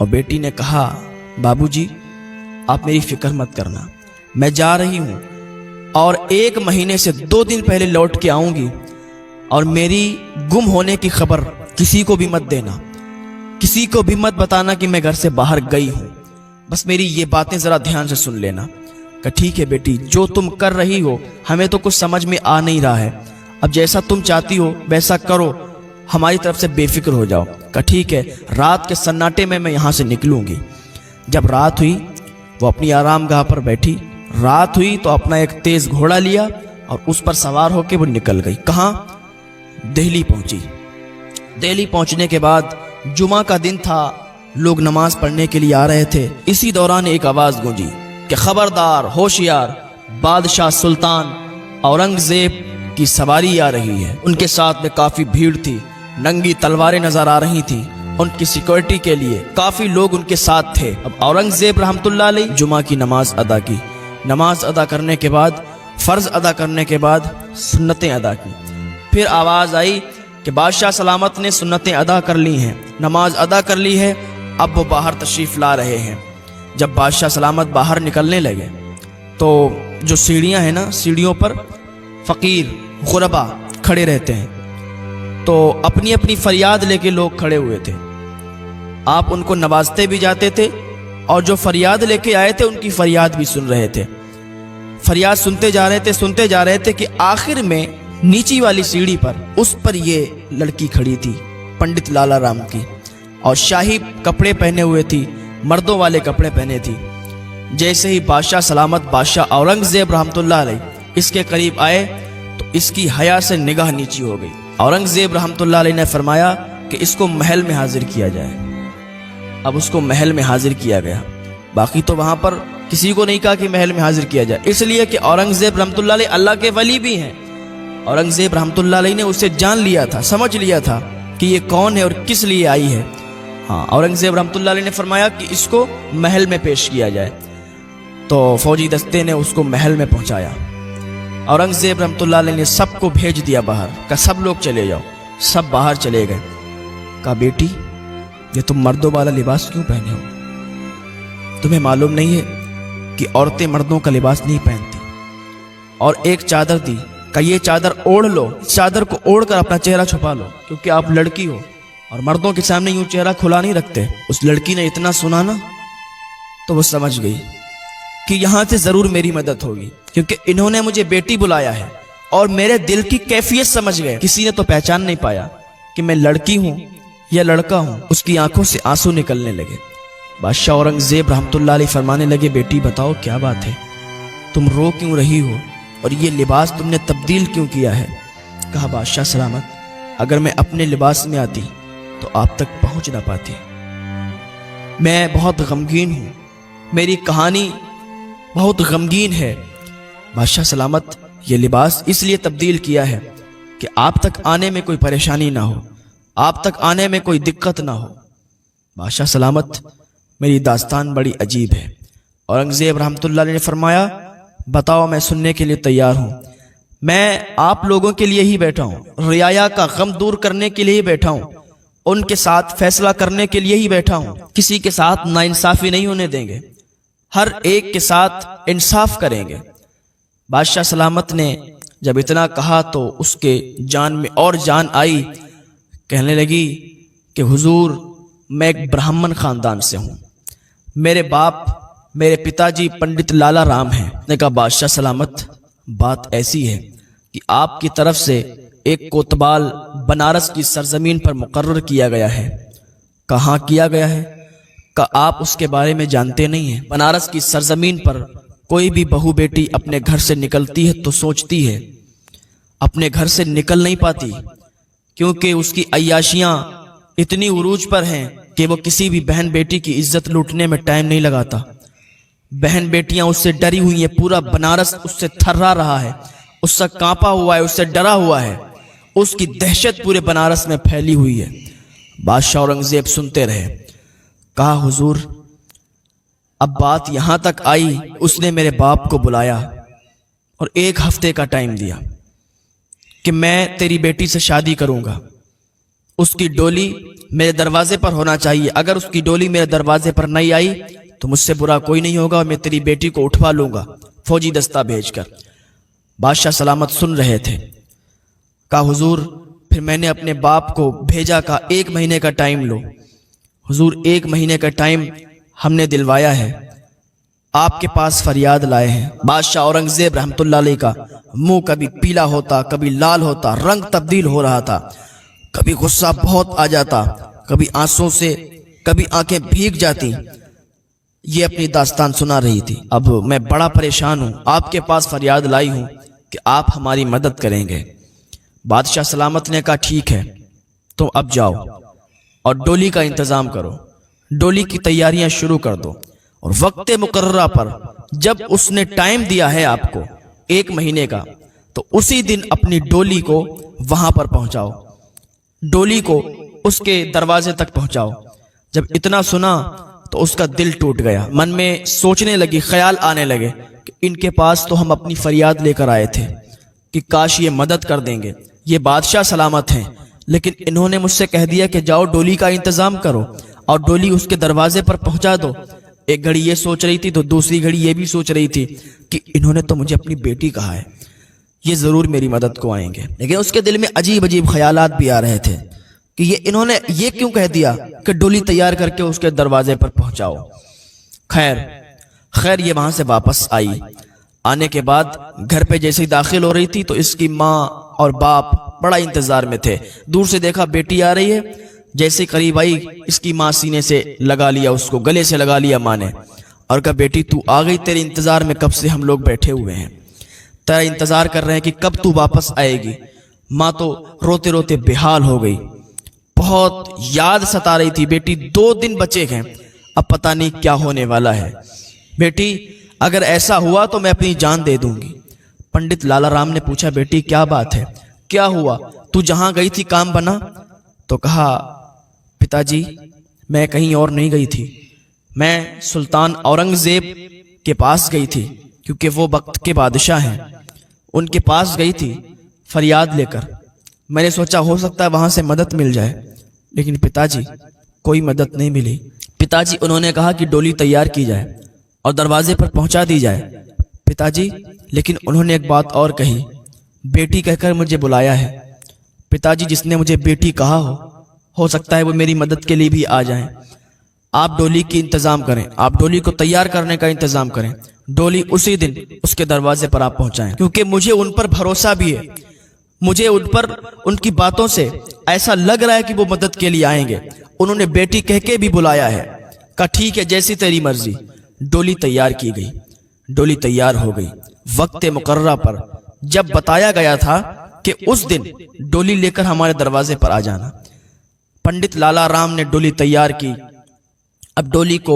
اور بیٹی نے کہا بابوجی آپ میری فکر مت کرنا، میں جا رہی ہوں اور 1 مہینے سے 2 دن پہلے لوٹ کے آؤں گی، اور میری گم ہونے کی خبر کسی کو بھی مت دینا، کسی کو بھی مت بتانا کہ میں گھر سے باہر گئی ہوں، بس میری یہ باتیں ذرا دھیان سے سن لینا۔ کہ ٹھیک ہے بیٹی، جو تم کر رہی ہو ہمیں تو کچھ سمجھ میں آ نہیں رہا ہے، اب جیسا تم چاہتی ہو ویسا کرو، ہماری طرف سے بے فکر ہو جاؤ۔ کہ ٹھیک ہے، رات کے سناٹے میں یہاں سے نکلوں گی۔ جب رات ہوئی وہ اپنی آرام گاہ پر بیٹھی، رات ہوئی تو اپنا ایک تیز گھوڑا لیا اور اس پر سوار ہو کے وہ نکل گئی۔ کہاں؟ دہلی پہنچی۔ دہلی پہنچنے کے بعد جمعہ کا دن تھا، لوگ نماز پڑھنے کے لیے آ رہے تھے۔ اسی دوران ایک آواز گونجی کہ خبردار، ہوشیار، بادشاہ سلطان اورنگزیب کی سواری آ رہی ہے۔ ان کے ساتھ میں کافی بھیڑ تھی، ننگی تلواریں نظر آ رہی تھیں، ان کی سیکورٹی کے لیے کافی لوگ ان کے ساتھ تھے۔ اب اورنگزیب رحمۃ اللہ علیہ جمعہ کی نماز ادا کی، نماز ادا کرنے کے بعد، فرض ادا کرنے کے بعد سنتیں ادا کی۔ پھر آواز آئی کہ بادشاہ سلامت نے سنتیں ادا کر لی ہیں، نماز ادا کر لی ہے، اب وہ باہر تشریف لا رہے ہیں۔ جب بادشاہ سلامت باہر نکلنے لگے تو جو سیڑھیاں ہیں نا، سیڑھیوں پر فقیر غربا کھڑے رہتے ہیں، تو اپنی اپنی فریاد لے کے لوگ کھڑے ہوئے تھے۔ آپ ان کو نوازتے بھی جاتے تھے اور جو فریاد لے کے آئے تھے ان کی فریاد بھی سن رہے تھے۔ فریاد سنتے جا رہے تھے کہ آخر میں نیچی والی سیڑھی پر، اس پر یہ لڑکی کھڑی تھی پنڈت لالا رام کی، اور شاہی کپڑے پہنے ہوئے تھی، مردوں والے کپڑے پہنے تھی۔ جیسے ہی بادشاہ سلامت، بادشاہ اورنگزیب رحمۃ اللہ علیہ اس کے قریب آئے تو اس کی حیا سے نگاہ نیچی ہو گئی۔ اورنگزیب رحمۃ اللہ علیہ نے فرمایا کہ اس کو محل میں حاضر کیا جائے۔ اب اس کو محل میں حاضر کیا گیا۔ باقی تو وہاں پر کسی کو نہیں کہا کہ محل میں حاضر کیا جائے، اس لیے کہ اورنگزیب رحمۃ اللہ علیہ اللہ کے ولی بھی ہیں۔ اورنگزیب رحمۃ اللہ علیہ نے اسے جان لیا تھا، سمجھ لیا تھا کہ یہ کون ہے اور کس لیے آئی ہے۔ ہاں، اورنگزیب رحمۃ اللہ علیہ نے فرمایا کہ اس کو محل میں پیش کیا جائے، تو فوجی دستے نے اس کو محل میں پہنچایا۔ اورنگزیب رحمۃ اللہ علیہ نے سب کو بھیج دیا باہر، کہ سب لوگ چلے جاؤ۔ سب باہر چلے گئے۔ کہا بیٹی، یہ تم مردوں والا لباس کیوں پہنے ہو؟ تمہیں معلوم نہیں ہے کہ عورتیں مردوں کا لباس نہیں پہنتی؟ اور ایک چادر دی، کہ یہ چادر اوڑھ لو، اس چادر کو اوڑھ کر اپنا چہرہ چھپا لو، کیونکہ آپ لڑکی ہو اور مردوں کے سامنے یوں چہرہ کھلا نہیں رکھتے۔ اس لڑکی نے اتنا سنا نا تو وہ سمجھ گئی کہ یہاں سے ضرور میری مدد ہوگی، کیونکہ انہوں نے مجھے بیٹی بلایا ہے اور میرے دل کی کیفیت سمجھ گئے۔ کسی نے تو پہچان نہیں پایا کہ میں لڑکی ہوں یا لڑکا ہوں۔ اس کی آنکھوں سے آنسو نکلنے لگے۔ بادشاہ اورنگزیب رحمۃ اللہ علیہ فرمانے لگے، بیٹی بتاؤ کیا بات ہے، تم رو کیوں رہی ہو اور یہ لباس تم نے تبدیل کیوں کیا ہے؟ کہا بادشاہ سلامت، اگر میں اپنے لباس میں آتی تو آپ تک پہنچ نہ پاتی۔ میں بہت غمگین ہوں، میری کہانی بہت غمگین ہے۔ بادشاہ سلامت، یہ لباس اس لیے تبدیل کیا ہے کہ آپ تک آنے میں کوئی پریشانی نہ ہو، آپ تک آنے میں کوئی دقت نہ ہو۔ بادشاہ سلامت، میری داستان بڑی عجیب ہے۔ اورنگزیب رحمۃ اللہ علیہ نے فرمایا، بتاؤ، میں سننے کے لیے تیار ہوں۔ میں آپ لوگوں کے لیے ہی بیٹھا ہوں، رعایا کا غم دور کرنے کے لیے ہی بیٹھا ہوں، ان کے ساتھ فیصلہ کرنے کے لیے ہی بیٹھا ہوں۔ کسی کے ساتھ ناانصافی نہیں ہونے دیں گے، ہر ایک کے ساتھ انصاف کریں گے۔ بادشاہ سلامت نے جب اتنا کہا تو اس کے جان میں اور جان آئی، کہنے لگی کہ حضور، میں ایک برہمن خاندان سے ہوں، میرے باپ، میرے پتا جی پنڈت لالا رام ہیں۔ نے کہا بادشاہ سلامت، بات ایسی ہے کہ آپ کی طرف سے ایک کوتوال بنارس کی سرزمین پر مقرر کیا گیا ہے۔ کہاں کیا گیا ہے؟ کہ آپ اس کے بارے میں جانتے نہیں ہیں۔ بنارس کی سرزمین پر کوئی بھی بہو بیٹی اپنے گھر سے نکلتی ہے تو سوچتی ہے، اپنے گھر سے نکل نہیں پاتی، کیونکہ اس کی عیاشیاں اتنی عروج پر ہیں کہ وہ کسی بھی بہن بیٹی کی عزت لوٹنے میں ٹائم نہیں لگاتا۔ بہن بیٹیاں اس سے ڈری ہوئی ہیں، پورا بنارس اس سے تھرا رہا ہے، اس سے کانپا ہوا ہے، اس سے ڈرا ہوا ہے، اس کی دہشت پورے بنارس میں پھیلی ہوئی ہے۔ بادشاہ اورنگزیب سنتے رہے۔ کہا حضور، اب بات یہاں تک آئی، اس نے میرے باپ کو بلایا اور 1 ہفتے کا ٹائم دیا کہ میں تیری بیٹی سے شادی کروں گا اس کی ڈولی میرے دروازے پر ہونا چاہیے. اگر اس کی ڈولی میرے دروازے پر نہیں آئی تو مجھ سے برا کوئی نہیں ہوگا اور میں تیری بیٹی کو اٹھوا لوں گا فوجی دستہ بھیج کر. بادشاہ سلامت سن رہے تھے. کہا حضور پھر میں نے اپنے باپ کو بھیجا، کہا 1 مہینے کا ٹائم لو. حضور 1 مہینے کا ٹائم ہم نے دلوایا ہے، آپ کے پاس فریاد لائے ہیں. بادشاہ اورنگزیب رحمۃ اللہ علیہ کا منہ کبھی پیلا ہوتا، کبھی لال ہوتا، رنگ تبدیل ہو رہا تھا، کبھی غصہ بہت آ جاتا، کبھی آنسوں سے کبھی آنکھیں بھیگ جاتی. یہ اپنی داستان سنا رہی تھی. اب میں بڑا پریشان ہوں، آپ کے پاس فریاد لائی ہوں کہ آپ ہماری مدد کریں گے. بادشاہ سلامت نے کہا ٹھیک ہے، تم اب جاؤ اور ڈولی کا انتظام کرو، ڈولی کی تیاریاں شروع کر دو، اور وقت مقررہ پر جب اس نے ٹائم دیا ہے آپ کو 1 مہینے کا، تو اسی دن اپنی ڈولی کو وہاں پر پہنچاؤ، ڈولی کو اس کے دروازے تک پہنچاؤ. جب اتنا سنا تو اس کا دل ٹوٹ گیا. من میں سوچنے لگی، خیال آنے لگے کہ ان کے پاس تو ہم اپنی فریاد لے کر آئے تھے کہ کاش یہ مدد کر دیں گے. یہ بادشاہ سلامت ہیں، لیکن انہوں نے مجھ سے کہہ دیا کہ جاؤ ڈولی کا انتظام کرو اور ڈولی اس کے دروازے پر پہنچا دو. ایک گھڑی یہ سوچ رہی تھی تو دوسری گھڑی یہ بھی سوچ رہی تھی کہ انہوں نے تو مجھے اپنی بیٹی کہا ہے، یہ ضرور میری مدد کو آئیں گے. لیکن اس کے دل میں عجیب عجیب خیالات بھی آ رہے تھے کہ یہ انہوں نے یہ کیوں کہہ دیا کہ ڈولی تیار کر کے اس کے دروازے پر پہنچاؤ. خیر یہ وہاں سے واپس آئی. آنے کے بعد گھر پہ جیسے ہی داخل ہو رہی تھی تو اس کی ماں اور باپ بڑا انتظار میں تھے. دور سے دیکھا بیٹی آ رہی ہے، جیسے قریب آئی اس کی ماں سینے سے لگا لیا، اس کو گلے سے لگا لیا ماں نے، اور کہا بیٹی تو آ گئی، تیرے انتظار میں کب سے ہم لوگ بیٹھے ہوئے ہیں، تیرا انتظار کر رہے ہیں کہ کب تو واپس آئے گی. ماں تو روتے روتے بے حال ہو گئی، بہت یاد ستا رہی تھی. بیٹی 2 دن بچے ہیں، اب پتہ نہیں کیا ہونے والا ہے. بیٹی اگر ایسا ہوا تو میں اپنی جان دے دوں گی. پنڈت لالا رام نے پوچھا بیٹی کیا بات ہے، کیا ہوا، تو جہاں گئی تھی کام بنا؟ تو کہا پتا جی میں کہیں اور نہیں گئی تھی، میں سلطان اورنگزیب کے پاس گئی تھی، کیونکہ وہ وقت کے بادشاہ ہیں، ان کے پاس گئی تھی فریاد لے کر. میں نے سوچا ہو سکتا ہے وہاں سے مدد مل جائے، لیکن پتا جی کوئی مدد نہیں ملی. پتا جی انہوں نے کہا کہ ڈولی تیار کی جائے اور دروازے پر پہنچا دی جائے. پتا جی لیکن انہوں نے ایک بات اور کہی، بیٹی کہہ کر مجھے بلایا ہے. پتا جی جس نے مجھے بیٹی کہا ہو سکتا ہے وہ میری مدد کے لیے بھی آ جائیں. آپ ڈولی کی انتظام کریں، آپ ڈولی کو تیار کرنے کا انتظام کریں، ڈولی اسی دن اس کے دروازے پر آپ پہنچائیں، کیونکہ مجھے ان پر بھروسہ بھی ہے، مجھے ان پر ان کی باتوں سے ایسا لگ رہا ہے کہ وہ مدد کے لیے آئیں گے. انہوں نے بیٹی کہہ کے بھی بلایا ہے. کہا ٹھیک ہے جیسی تیری مرضی. ڈولی تیار کی گئی، ڈولی تیار ہو گئی. وقت مقررہ پر جب بتایا گیا تھا کہ اس دن ڈولی لے کر ہمارے دروازے پر آ جانا، پنڈت لالا رام نے ڈولی تیار کی. اب ڈولی کو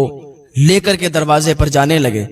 لے کر کے دروازے پر جانے لگے.